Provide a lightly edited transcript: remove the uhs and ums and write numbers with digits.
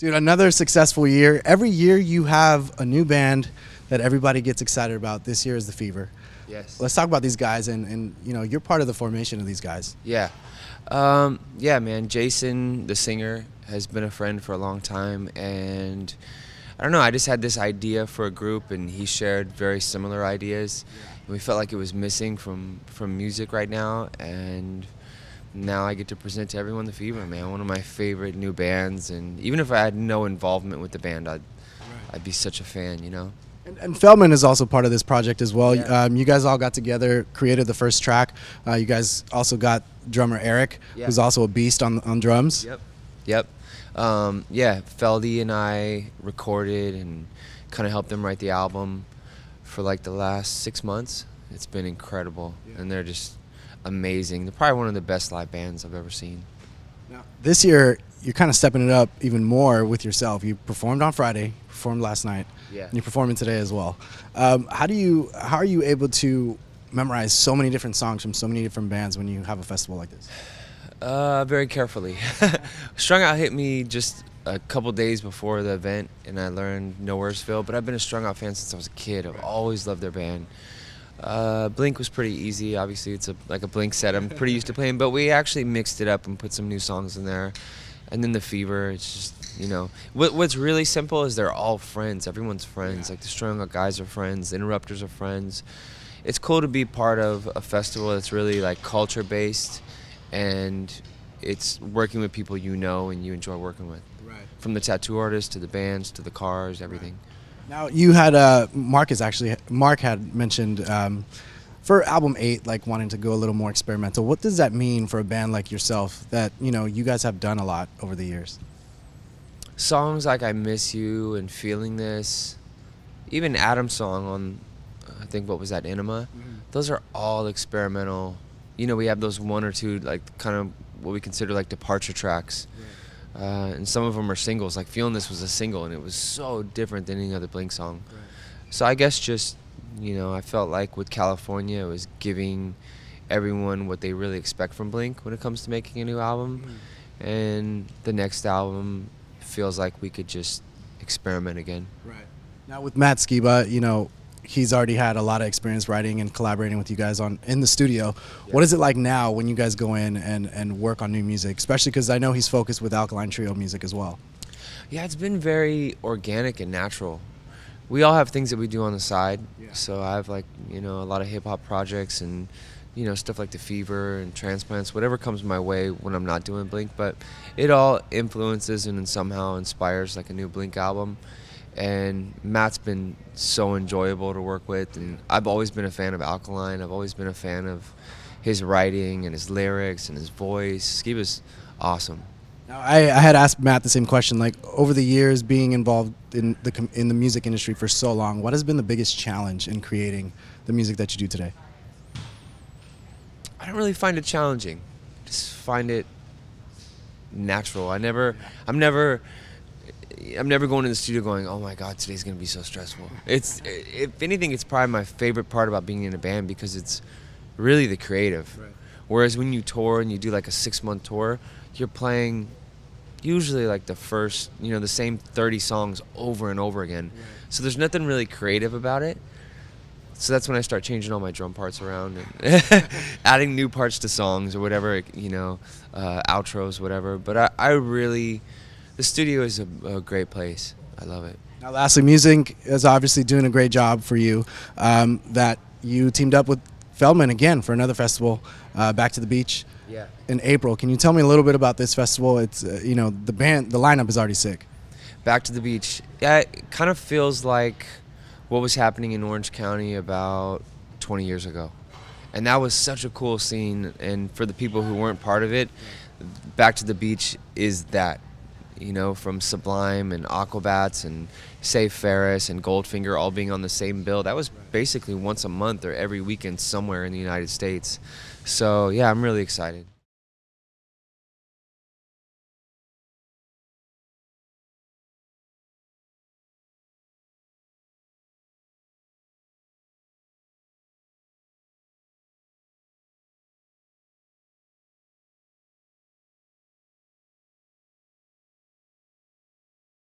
Dude, another successful year. Every year you have a new band that everybody gets excited about. This year is the Fever. Yes. Let's talk about these guys, and you know, you're part of the formation of these guys. Yeah. Yeah, man. Jason, the singer, has been a friend for a long time, and I don't know. I just had this idea for a group, and he shared very similar ideas. And we felt like it was missing from music right now, and now I get to present to everyone the Fever, man. One of my favorite new bands, and even if I had no involvement with the band, I'd be such a fan, you know. And Feldman is also part of this project as well. Yeah. You guys all got together, created the first track. You guys also got drummer Eric, Yeah. who's also a beast on drums. Yep. Yep. Yeah, Feldy and I recorded and kind of helped them write the album for like the last 6 months. It's been incredible, and they're just amazing. They're probably one of the best live bands I've ever seen. Now, this year, you're kind of stepping it up even more with yourself. You performed on Friday, performed last night, Yeah. and you're performing today as well. How are you able to memorize so many different songs from so many different bands when you have a festival like this? Very carefully. Strung Out hit me just a couple days before the event, and I learned Nowheresville, but I've been a Strung Out fan since I was a kid. I've always loved their band. Blink was pretty easy. Obviously, it's like a Blink set I'm pretty used to playing, but we actually mixed it up and put some new songs in there. And then the Fever, it's just, you know, what's really simple is they're all friends. Everyone's friends. Like the Strung Out guys are friends. The Interrupters are friends. It's cool to be part of a festival that's really like culture based, and it's working with people you know and you enjoy working with. Right. From the tattoo artists to the bands to the cars, everything. Now you had Mark had mentioned for album 8, like wanting to go a little more experimental. What does that mean for a band like yourself that you guys have done a lot over the years? Songs like I Miss You and Feeling This, even Adam's song on, I think, what was that, Enema? Those are all experimental. You know, we have those one or two, like, kind of what we consider like departure tracks. And some of them are singles. Like Feeling This was a single, and it was so different than any other Blink song. So I guess just, you know, I felt like with California, it was giving everyone what they really expect from Blink when it comes to making a new album. And the next album feels like we could just experiment again. Right. Now with Matt Skiba, you know, he's already had a lot of experience writing and collaborating with you guys in the studio. Yeah. What is it like now when you guys go in and work on new music, especially because I know he's focused with Alkaline Trio music as well? Yeah, it's been very organic and natural. We all have things that we do on the side. Yeah. So I have, like, you know, a lot of hip-hop projects and, you know, stuff like The Fever and Transplants, whatever comes my way when I'm not doing Blink. But it all influences and somehow inspires like a new Blink album. And Matt's been so enjoyable to work with, and I've always been a fan of Alkaline. I've always been a fan of his writing and his lyrics and his voice. Skiba's awesome. Now, I had asked Matt the same question. Like, over the years, being involved in the music industry for so long, what has been the biggest challenge in creating the music that you do today? I don't really find it challenging. Just find it natural. I'm never going to the studio going, oh my God, today's going to be so stressful. If anything, it's probably my favorite part about being in a band because it's really the creative. Right. Whereas when you tour and you do like a 6-month tour, you're playing usually like the first, you know, the same 30 songs over and over again. Right. So there's nothing really creative about it. So that's when I start changing all my drum parts around and adding new parts to songs or whatever, you know, outros, whatever. But I really... The studio is a great place. I love it. Now, lastly, music is obviously doing a great job for you. That you teamed up with Feldman again for another festival, Back to the Beach, in April. Can you tell me a little bit about this festival? It's you know, the lineup is already sick. Back to the Beach. Yeah, it kind of feels like what was happening in Orange County about 20 years ago, and that was such a cool scene. And for the people who weren't part of it, Back to the Beach is that. You know, from Sublime and Aquabats and Save Ferris and Goldfinger all being on the same bill. That was basically once a month or every weekend somewhere in the United States. So, yeah, I'm really excited.